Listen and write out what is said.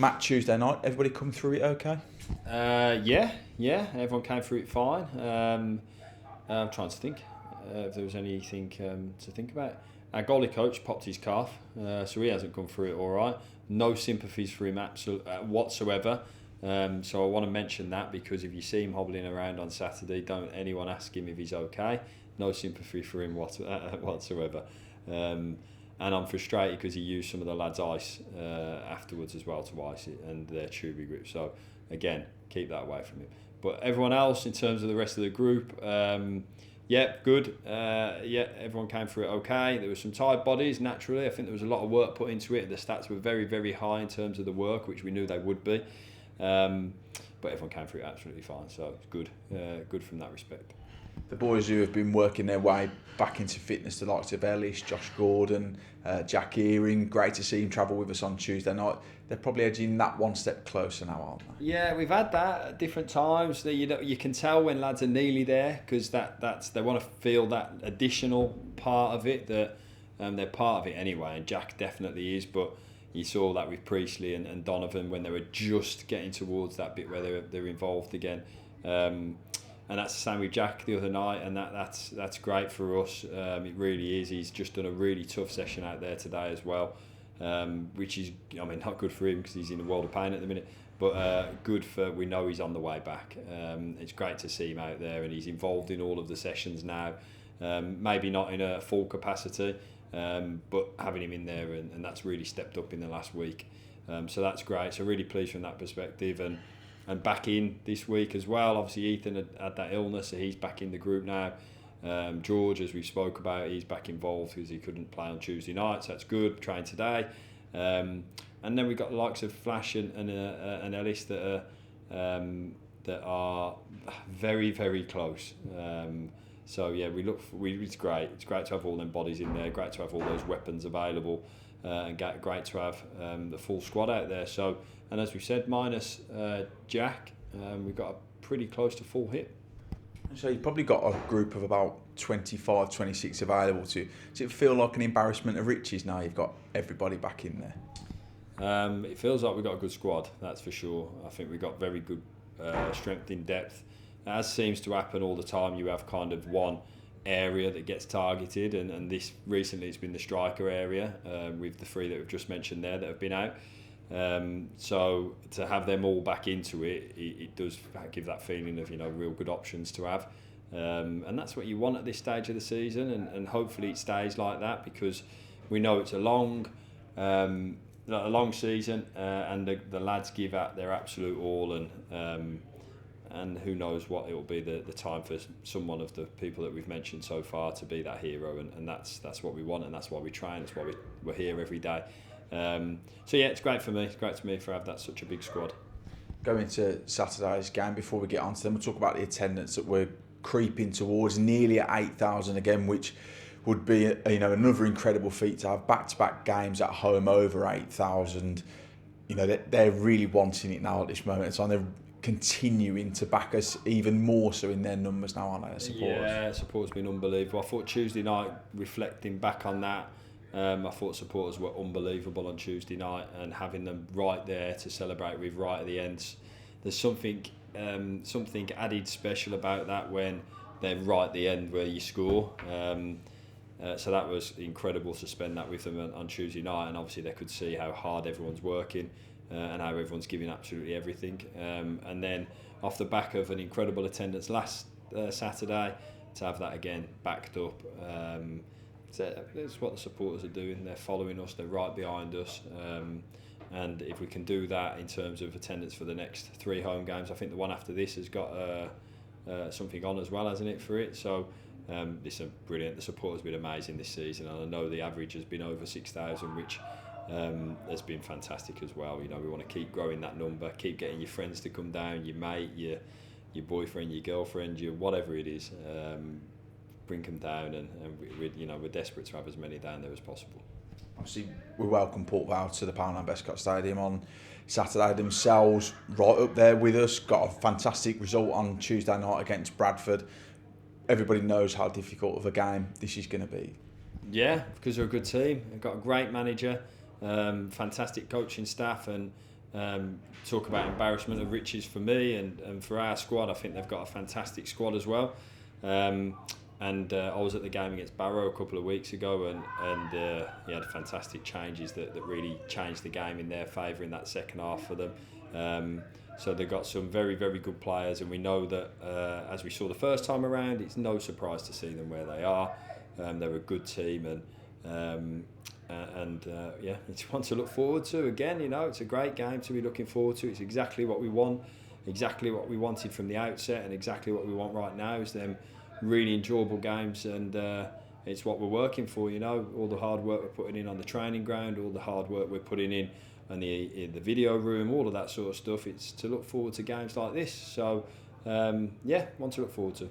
Match Tuesday night, everybody come through it okay? Yeah, everyone came through it fine. I'm trying to think if there was anything to think about. Our goalie coach popped his calf, so he hasn't come through it all right. No sympathies for him whatsoever. So I want to mention that, because if you see him hobbling around on Saturday, don't anyone ask him if he's okay. No sympathy for him whatsoever. And I'm frustrated because he used some of the lads' ice afterwards as well to ice it, and their tubey grip. So again, keep that away from him. But everyone else, in terms of the rest of the group, good. Everyone came through it okay. There were some tired bodies, naturally. I think there was a lot of work put into it. The stats were very, very high in terms of the work, which we knew they would be. But everyone came through it absolutely fine. So it's good. Good from that respect. The boys who have been working their way back into fitness, the likes of Ellis, Josh Gordon, Jack Earing, great to see him travel with us on Tuesday night. They're probably edging that one step closer now, aren't they? Yeah, we've had that at different times. You can tell when lads are nearly there, because that's they want to feel that additional part of it, that they're part of it anyway, and Jack definitely is. But you saw that with Priestley and Donovan when they were just getting towards that bit where they're involved again. And that's the same with Jack the other night, and that's great for us. It really is. He's just done a really tough session out there today as well, which is, not good for him because he's in a world of pain at the minute, but good for, we know he's on the way back. It's great to see him out there, and he's involved in all of the sessions now. Maybe not in a full capacity, but having him in there, and that's really stepped up in the last week. So that's great. So really pleased from that perspective, and back in this week as well. Obviously Ethan had that illness, so he's back in the group now. George, as we spoke about, he's back involved because he couldn't play on Tuesday night, so that's good. Trained today. And then we've got the likes of Flash and Ellis that are very, very close. So yeah, it's great. It's great to have all them bodies in there. Great to have all those weapons available, and great to have the full squad out there. So, and as we said, minus Jack, we've got a pretty close to full hit. So you've probably got a group of about 25, 26 available to. Does it feel like an embarrassment of riches now you've got everybody back in there? It feels like we've got a good squad, that's for sure. I think we've got very good strength in depth. As seems to happen all the time, you have kind of one area that gets targeted, and this recently it's been the striker area, with the three that we've just mentioned there that have been out. So to have them all back into it does give that feeling of real good options to have, and that's what you want at this stage of the season, and hopefully it stays like that, because we know it's a long season, and the lads give out their absolute all, and who knows what it will be the time for someone of the people that we've mentioned so far to be that hero, and that's what we want, and that's why we train, that's why we're here every day. So yeah, it's great for me. It's great to me for have that such a big squad. Going to Saturday's game, before we get on to them, we'll talk about the attendance that we're creeping towards, nearly at 8,000 again, which would be another incredible feat to have back-to-back games at home over 8,000. They're really wanting it now at this moment in time. They're continuing to back us even more so in their numbers now, aren't they? Yeah, support's been unbelievable. I thought Tuesday night, reflecting back on that, I thought supporters were unbelievable on Tuesday night, and having them right there to celebrate with right at the end. There's something added special about that when they're right at the end where you score. So that was incredible to spend that with them on Tuesday night, and obviously they could see how hard everyone's working, and how everyone's giving absolutely everything. And then off the back of an incredible attendance last Saturday, to have that again backed up. So that's what the supporters are doing. They're following us. They're right behind us. And if we can do that in terms of attendance for the next 3 home games, I think the one after this has got something on as well, hasn't it, for it? So this is brilliant. The support has been amazing this season, and I know the average has been over 6,000, which has been fantastic as well. We want to keep growing that number, keep getting your friends to come down, your mate, your boyfriend, your girlfriend, your whatever it is. Bring them down, and we're desperate to have as many down there as possible. Obviously, we welcome Port Vale to the Poundland Bestcott Stadium on Saturday themselves, right up there with us. Got a fantastic result on Tuesday night against Bradford. Everybody knows how difficult of a game this is going to be. Yeah, because they're a good team. They've got a great manager, fantastic coaching staff, and Talk about embarrassment of riches for me and for our squad. I think they've got a fantastic squad as well. I was at the game against Barrow a couple of weeks ago, and he had fantastic changes that really changed the game in their favour in that second half for them. So they've got some very, very good players, and we know that, as we saw the first time around, it's no surprise to see them where they are. They're a good team, it's one to look forward to. Again, it's a great game to be looking forward to. It's exactly what we want, exactly what we wanted from the outset, and exactly what we want right now is them really enjoyable games, and it's what we're working for. All the hard work we're putting in on the training ground, all the hard work we're putting in the video room, all of that sort of stuff. It's to look forward to games like this. So, one to look forward to.